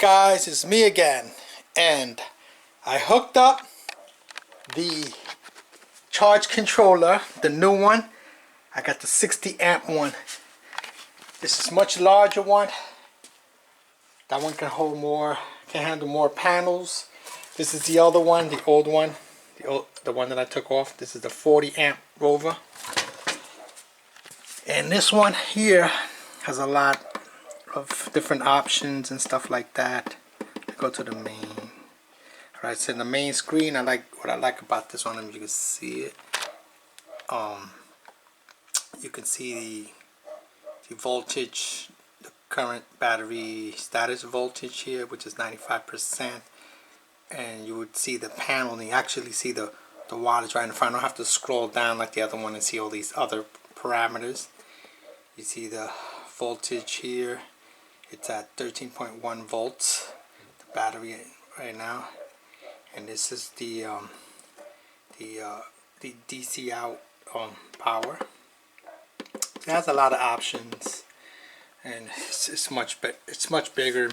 guys, it's me again, and I hooked up the charge controller, the new one. I got the 60 amp one. This is much larger one. That one can hold more, can handle more panels. This is the other one, the old one, the one that I took off. This is the 40 amp Rover, and this one here has a lot of different options and stuff like that. Go to the main. Alright, so in the main screen, what I like about this one, you can see it. You can see the voltage, the current battery status voltage here, which is 95%, and you would see the panel, and you actually see the wattage right in front. I don't have to scroll down like the other one and see all these other parameters. You see the voltage here. It's at 13.1 volts, the battery right now, and this is the DC out power. It has a lot of options, and it's much bigger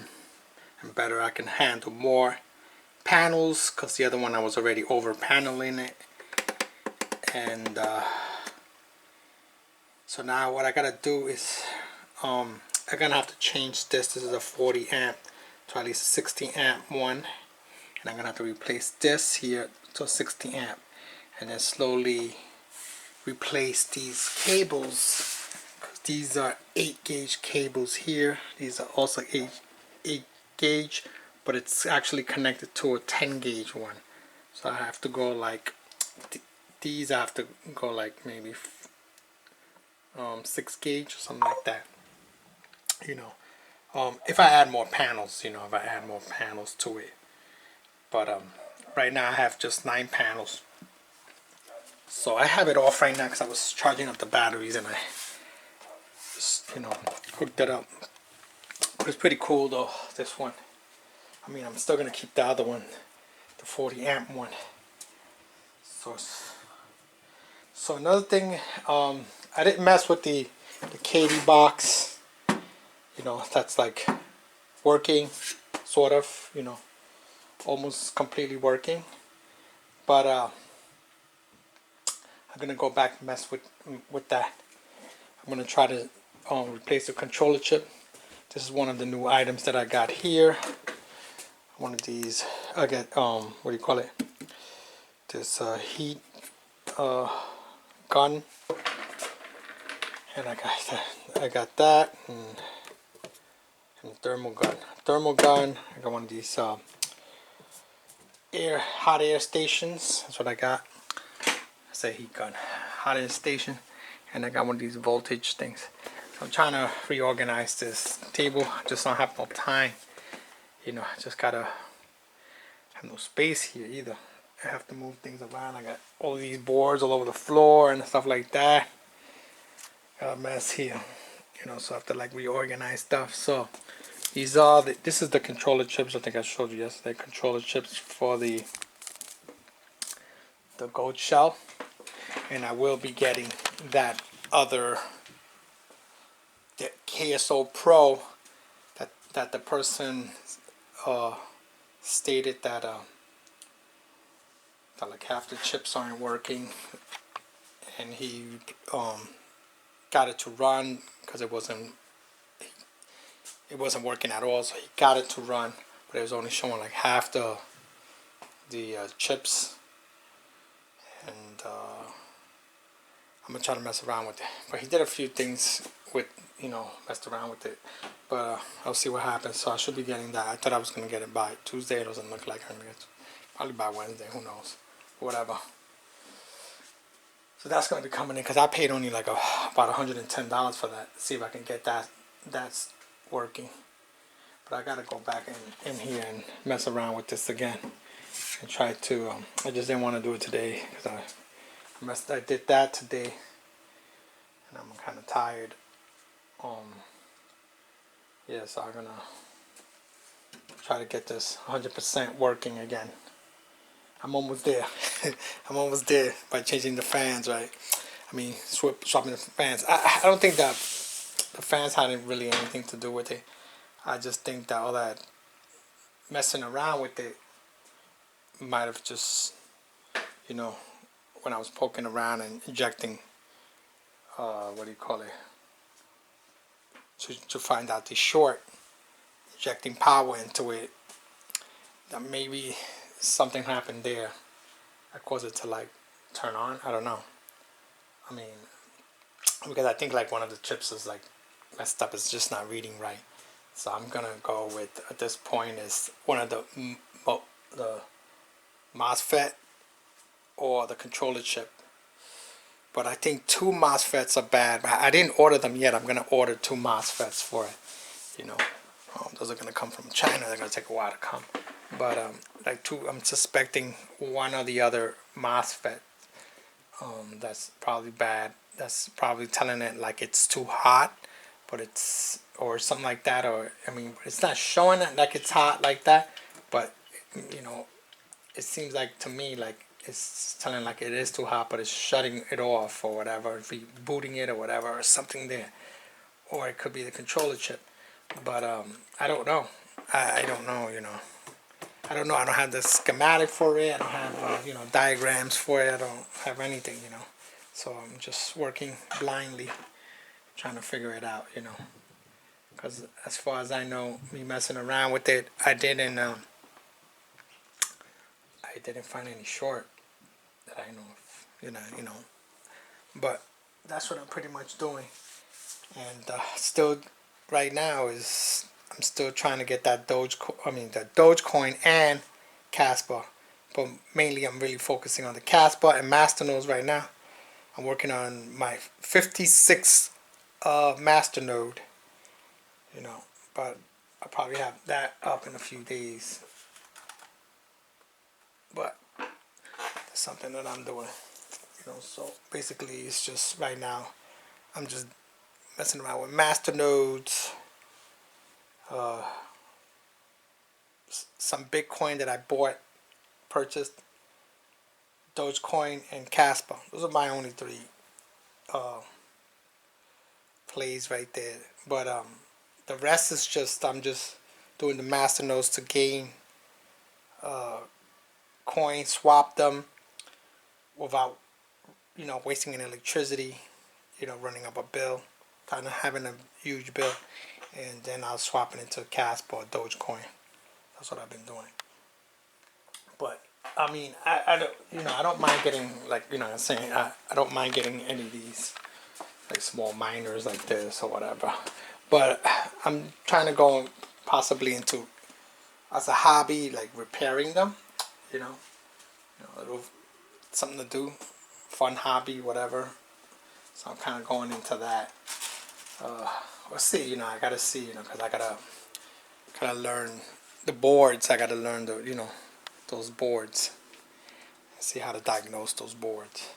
and better. I can handle more panels because the other one I was already over paneling it, and so now what I gotta do is I'm gonna have to change this. This is a 40 amp to at least a 60 amp one, and I'm gonna have to replace this here to a 60 amp, and then slowly replace these cables, because these are 8 gauge cables here. These are also 8 gauge, but it's actually connected to a 10 gauge one. So I have to go like these. I have to go like maybe 6 gauge or something like that. You know, if I add more panels, if I add more panels to it. But right now I have just 9 panels. So I have it off right now because I was charging up the batteries, and I just, hooked it up. But it's pretty cool though, this one. I mean, I'm still going to keep the other one, the 40 amp one. So another thing, I didn't mess with the KD box. That's like working, sort of, almost completely working. But I'm gonna go back and mess with that. I'm gonna try to replace the controller chip. This is one of the new items that I got here. One of these, I got what do you call it? This heat gun, and I got that. And thermal gun. I got one of these hot air stations. That's what I got. I say heat gun, hot air station, and I got one of these voltage things. So I'm trying to reorganize this table. I just don't have no time. I just gotta have no space here either. I have to move things around. I got all these boards all over the floor and stuff like that. Got a mess here. So I have to like reorganize stuff. So these are this is the controller chips. I think I showed you yesterday. Controller chips for the gold shell, and I will be getting that other, the KSO Pro that the person stated that like half the chips aren't working, and he got it to run because it wasn't working at all. So he got it to run, but it was only showing like half the chips, and I'm gonna try to mess around with it. But he did a few things with, messed around with it, but I'll see what happens. So I should be getting that. I thought I was gonna get it by Tuesday. It doesn't look like I'm gonna get it. Probably by Wednesday, who knows, whatever. So that's gonna be coming in because I paid only like about $110 for that. See if I can get that's working. But I gotta go back in here and mess around with this again and try to I just didn't want to do it today because I did that today, and I'm kind of tired. Yeah, so I'm gonna try to get this 100% working again. I'm almost there. I'm almost there by changing the fans, right? I mean, swapping the fans. I don't think that the fans had really anything to do with it. I just think that all that messing around with it might have just, you know, when I was poking around and injecting, what do you call it, to find out the short, injecting power into it, that maybe something happened there that caused it to like turn on. I don't know. I mean, because I think like one of the chips is like messed up. It's just not reading right. So I'm gonna go with, at this point, is one of the MOSFET or the controller chip. But I think 2 MOSFETs are bad. I didn't order them yet. I'm gonna order 2 MOSFETs for it. You know, those are gonna come from China. They're gonna take a while to come. But like 2, I'm suspecting one or the other MOSFET. That's probably bad. That's probably telling it like it's too hot, but it's, or something like that. Or I mean, it's not showing it like it's hot like that. But you know, it seems like to me like it's telling like it is too hot, but it's shutting it off or whatever, rebooting it or whatever, or something there. Or it could be the controller chip. But I don't know. I don't know, you know. I don't know. I don't have the schematic for it. I don't have, you know, diagrams for it. I don't have anything, you know. So I'm just working blindly, trying to figure it out, you know. Because as far as I know, me messing around with it, I didn't find any short that I know of, you know. But that's what I'm pretty much doing. And still, right now is, I'm still trying to get that Dogecoin and Kaspa. But mainly I'm really focusing on the Kaspa and Masternodes right now. I'm working on my 56th Masternode, you know. But I'll probably have that up in a few days. But that's something that I'm doing, you know. So basically it's just right now I'm just messing around with Masternodes, some Bitcoin that I purchased, Dogecoin, and Kaspa. Those are my only 3 plays right there. But the rest is just, I'm just doing the Masternodes to gain coins, swap them without, you know, wasting any electricity, you know, running up a bill, kind of having a huge bill, and then I'll swap it into Kaspa or Dogecoin. That's what I've been doing. But I mean, I don't, you know, I don't mind getting, like, you know what I'm saying, I don't mind getting any of these like small miners like this or whatever. But I'm trying to go possibly into, as a hobby, like repairing them, you know, a little something to do, fun hobby, whatever. So I'm kind of going into that. We'll see, you know, I gotta see, you know, because I gotta learn the boards. I gotta learn the, you know, those boards. See how to diagnose those boards.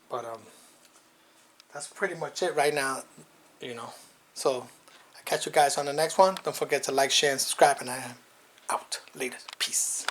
But that's pretty much it right now, you know. So I'll catch you guys on the next one. Don't forget to like, share, and subscribe, and I am out. Later. Peace.